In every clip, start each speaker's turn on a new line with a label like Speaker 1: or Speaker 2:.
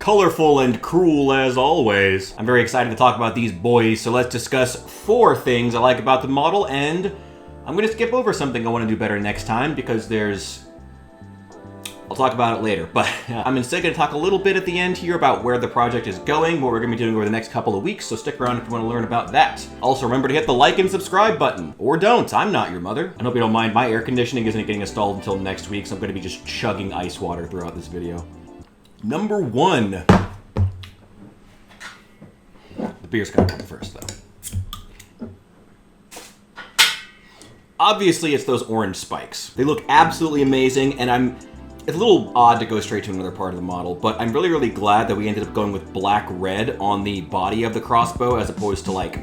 Speaker 1: colorful and cruel as always. I'm very excited to talk about these boys, so let's discuss 4 things I like about the model, and I'm gonna skip over something I want to do better next time because I'll talk about it later, but I'm instead going to talk a little bit at the end here about where the project is going, what we're going to be doing over the next couple of weeks, so stick around if you want to learn about that. Also, remember to hit the like and subscribe button. Or don't, I'm not your mother. I hope you don't mind, my air conditioning isn't getting installed until next week, so I'm going to be just chugging ice water throughout this video. Number 1. The beer's got to come first, though. Obviously, it's those orange spikes. They look absolutely amazing, and it's a little odd to go straight to another part of the model, but I'm really, really glad that we ended up going with black-red on the body of the crossbow as opposed to like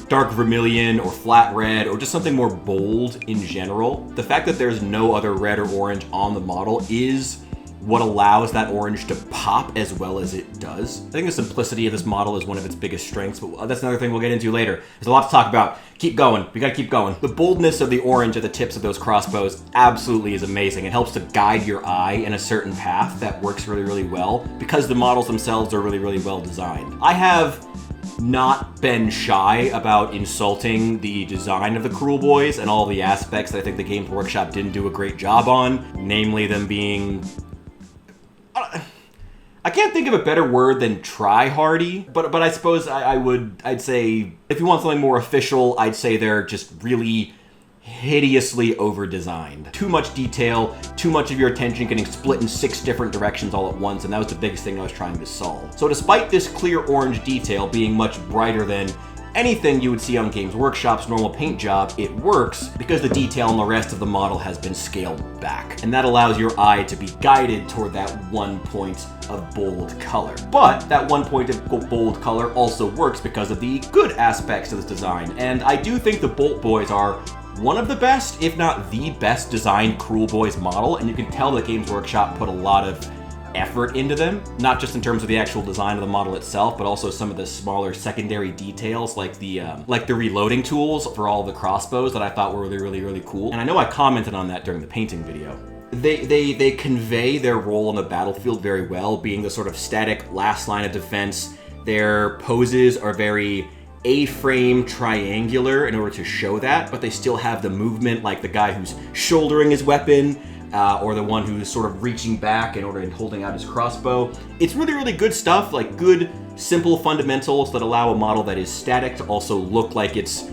Speaker 1: dark vermilion or flat red or just something more bold in general. The fact that there's no other red or orange on the model is what allows that orange to pop as well as it does. I think the simplicity of this model is one of its biggest strengths, but that's another thing we'll get into later. There's a lot to talk about. Keep going. We gotta keep going. The boldness of the orange at the tips of those crossbows absolutely is amazing. It helps to guide your eye in a certain path that works really, really well because the models themselves are really, really well designed. I have not been shy about insulting the design of the Kruleboyz and all the aspects that I think the Games Workshop didn't do a great job on, namely them being... I can't think of a better word than try-hardy, but I suppose I'd say, if you want something more official, I'd say they're just really hideously over-designed. Too much detail, too much of your attention getting split in 6 different directions all at once, and that was the biggest thing I was trying to solve. So despite this clear orange detail being much brighter than anything you would see on Games Workshop's normal paint job, it works because the detail on the rest of the model has been scaled back. And that allows your eye to be guided toward that one point of bold color. But that one point of bold color also works because of the good aspects of this design. And I do think the Bolt Boyz are one of the best, if not the best designed Kruleboyz model, and you can tell that Games Workshop put a lot of effort into them, not just in terms of the actual design of the model itself, but also some of the smaller secondary details like the reloading tools for all the crossbows that I thought were really, really, really cool. And I know I commented on that during the painting video. They convey their role on the battlefield very well, being the sort of static last line of defense. Their poses are very A-frame triangular in order to show that, but they still have the movement like the guy who's shouldering his weapon, or the one who's sort of reaching back in order and holding out his crossbow. It's really, really good stuff, like good, simple fundamentals that allow a model that is static to also look like it's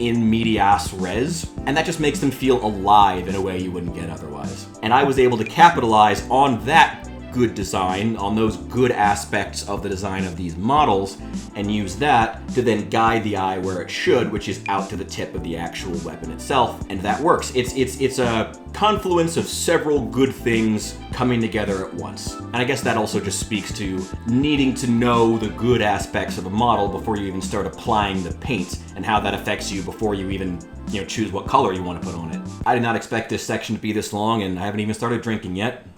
Speaker 1: in medias res, and that just makes them feel alive in a way you wouldn't get otherwise. And I was able to capitalize on that good design, on those good aspects of the design of these models, and use that to then guide the eye where it should, which is out to the tip of the actual weapon itself, and that works. It's a confluence of several good things coming together at once. And I guess that also just speaks to needing to know the good aspects of a model before you even start applying the paint, and how that affects you before you even choose what color you want to put on it. I did not expect this section to be this long, and I haven't even started drinking yet.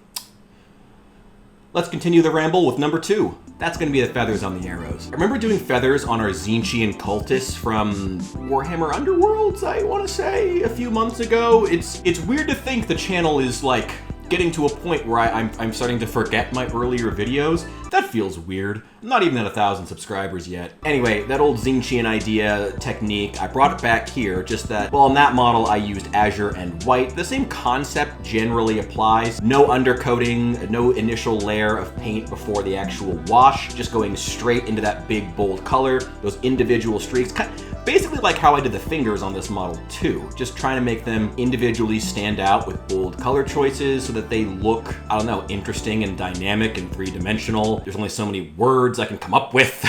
Speaker 1: Let's continue the ramble with number 2. That's going to be the feathers on the arrows. I remember doing feathers on our Tzeentchian cultists from Warhammer Underworlds, I want to say, a few months ago. It's weird to think the channel is like getting to a point where I'm starting to forget my earlier videos. That feels weird. I'm not even at 1,000 subscribers yet. Anyway, that old Tzeentchian idea technique, I brought it back here, just that, well, on that model I used azure and white. The same concept generally applies. No undercoating, no initial layer of paint before the actual wash, just going straight into that big bold color, those individual streaks. Basically like how I did the fingers on this model too, just trying to make them individually stand out with bold color choices so that they look, I don't know, interesting and dynamic and three-dimensional. There's only so many words I can come up with.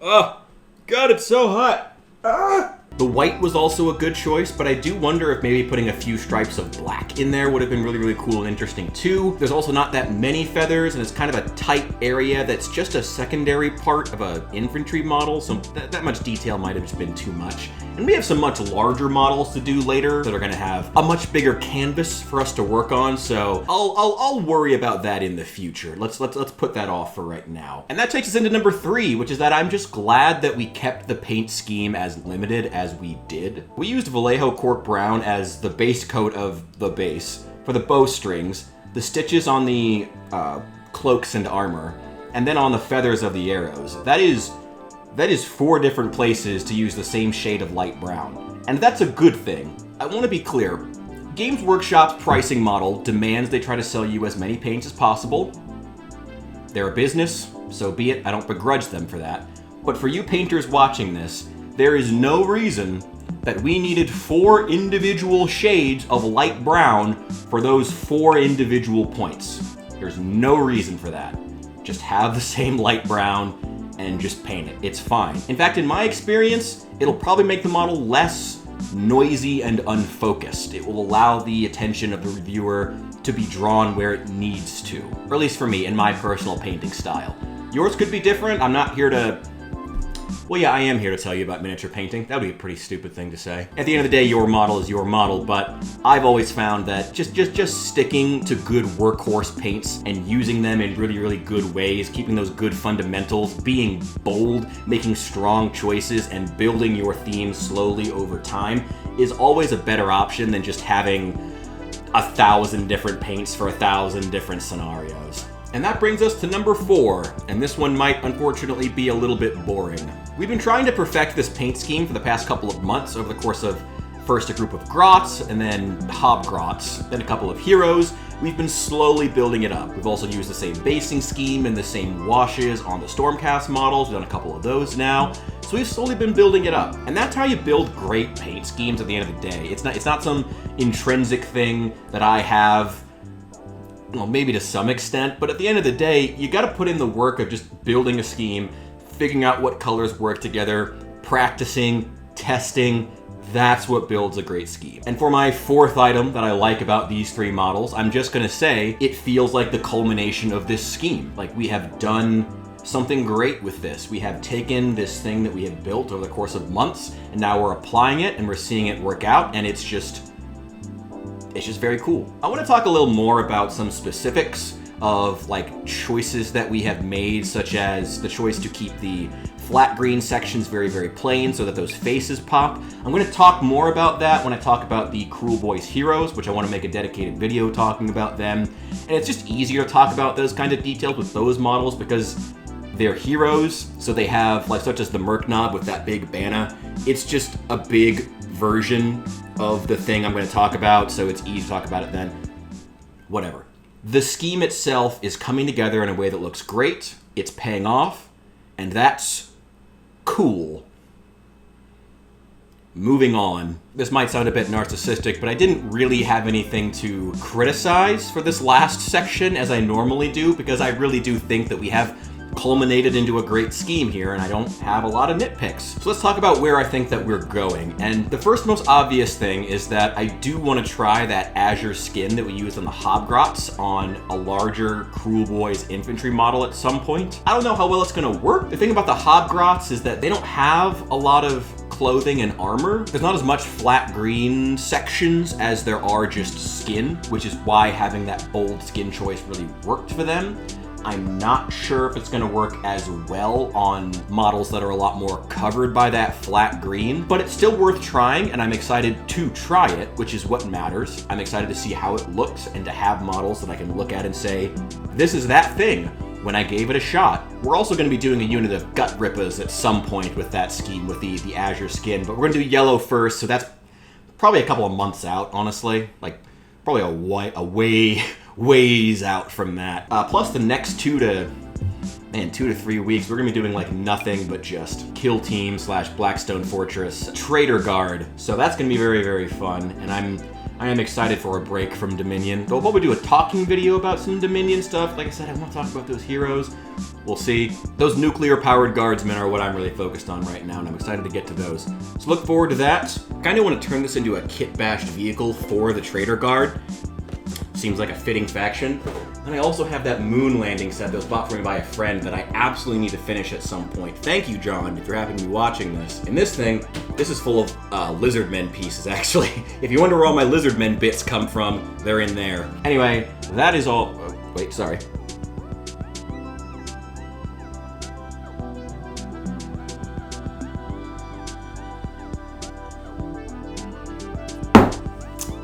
Speaker 1: Oh, God, it's so hot. Ah! The white was also a good choice, but I do wonder if maybe putting a few stripes of black in there would have been really, really cool and interesting too. There's also not that many feathers, and it's kind of a tight area that's just a secondary part of an infantry model, so that much detail might have just been too much. And we have some much larger models to do later that are going to have a much bigger canvas for us to work on, so I'll worry about that in the future. Let's put that off for right now. And that takes us into number 3, which is that I'm just glad that we kept the paint scheme as limited as we did. We used Vallejo Cork Brown as the base coat of the base for the bowstrings. The stitches on the cloaks and armor and then on the feathers of the arrows. That is 4 different places to use the same shade of light brown. And that's a good thing. I want to be clear. Games Workshop's pricing model demands they try to sell you as many paints as possible. They're a business, so be it. I don't begrudge them for that. But for you painters watching this, there is no reason that we needed 4 individual shades of light brown for those 4 individual points. There's no reason for that. Just have the same light brown and just paint it. It's fine. In fact, in my experience, it'll probably make the model less noisy and unfocused. It will allow the attention of the reviewer to be drawn where it needs to. Or at least for me, in my personal painting style. Yours could be different. I'm not here to... Well, yeah, I am here to tell you about miniature painting. That would be a pretty stupid thing to say. At the end of the day, your model is your model, but I've always found that just sticking to good workhorse paints and using them in really, really good ways, keeping those good fundamentals, being bold, making strong choices, and building your theme slowly over time is always a better option than just having 1,000 different paints for 1,000 different scenarios. And that brings us to number 4, and this one might unfortunately be a little bit boring. We've been trying to perfect this paint scheme for the past couple of months over the course of first a group of grots, and then hobgrots, then a couple of heroes. We've been slowly building it up. We've also used the same basing scheme and the same washes on the Stormcast models. We've done a couple of those now. So we've slowly been building it up. And that's how you build great paint schemes at the end of the day. It's not some intrinsic thing that I have. Well, maybe to some extent, but at the end of the day, you gotta put in the work of just building a scheme, figuring out what colors work together, practicing, testing. That's what builds a great scheme. And for my 4th item that I like about these 3 models, I'm just gonna say it feels like the culmination of this scheme. Like, we have done something great with this. We have taken this thing that we have built over the course of months, and now we're applying it and we're seeing it work out, and it's just very cool. I want to talk a little more about some specifics of like choices that we have made, such as the choice to keep the flat green sections very, very plain so that those faces pop. I'm going to talk more about that when I talk about the Kruleboyz heroes, which I want to make a dedicated video talking about them. And it's just easier to talk about those kind of details with those models because they're heroes, so they have, like, such as the Merc Knob with that big bana. It's just a big version of the thing I'm going to talk about, so it's easy to talk about it then. Whatever. The scheme itself is coming together in a way that looks great, it's paying off, and that's cool. Moving on. This might sound a bit narcissistic, but I didn't really have anything to criticize for this last section as I normally do, because I really do think that we have culminated into a great scheme here, and I don't have a lot of nitpicks. So let's talk about where I think that we're going. And the first most obvious thing is that I do want to try that azure skin that we used on the hobgrots on a larger Kruleboyz infantry model at some point. I don't know how well it's going to work. The thing about the hobgrots is that they don't have a lot of clothing and armor. There's not as much flat green sections as there are just skin, which is why having that bold skin choice really worked for them. I'm not sure if it's going to work as well on models that are a lot more covered by that flat green, but it's still worth trying, and I'm excited to try it, which is what matters. I'm excited to see how it looks and to have models that I can look at and say, this is that thing when I gave it a shot. We're also going to be doing a unit of gut rippers at some point with that scheme, with the azure skin, but we're going to do yellow first, so that's probably a couple of months out, honestly. Like, probably a ways out from that. Plus the next 2 to 3 weeks, we're gonna be doing like nothing but just Kill Team / Blackstone Fortress Trader Guard. So that's gonna be very, very fun, and I am excited for a break from Dominion. Though we'll probably do a talking video about some Dominion stuff. Like I said, I want to talk about those heroes. We'll see. Those nuclear-powered guardsmen are what I'm really focused on right now, and I'm excited to get to those. So look forward to that. Kind of want to turn this into a kit-bashed vehicle for the Trader Guard. Seems like a fitting faction. And I also have that moon landing set that was bought for me by a friend that I absolutely need to finish at some point. Thank you, John, if you're having me watching this. And this thing, this is full of lizardmen pieces, actually. If you wonder where all my lizardmen bits come from, they're in there. Anyway, that is all. Oh, wait, sorry.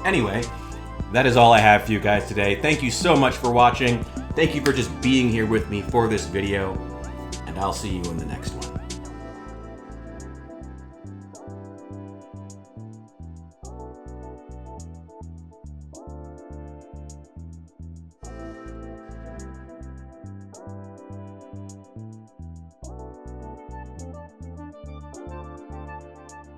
Speaker 1: Anyway, that is all I have for you guys today. Thank you so much for watching. Thank you for just being here with me for this video, and I'll see you in the next one.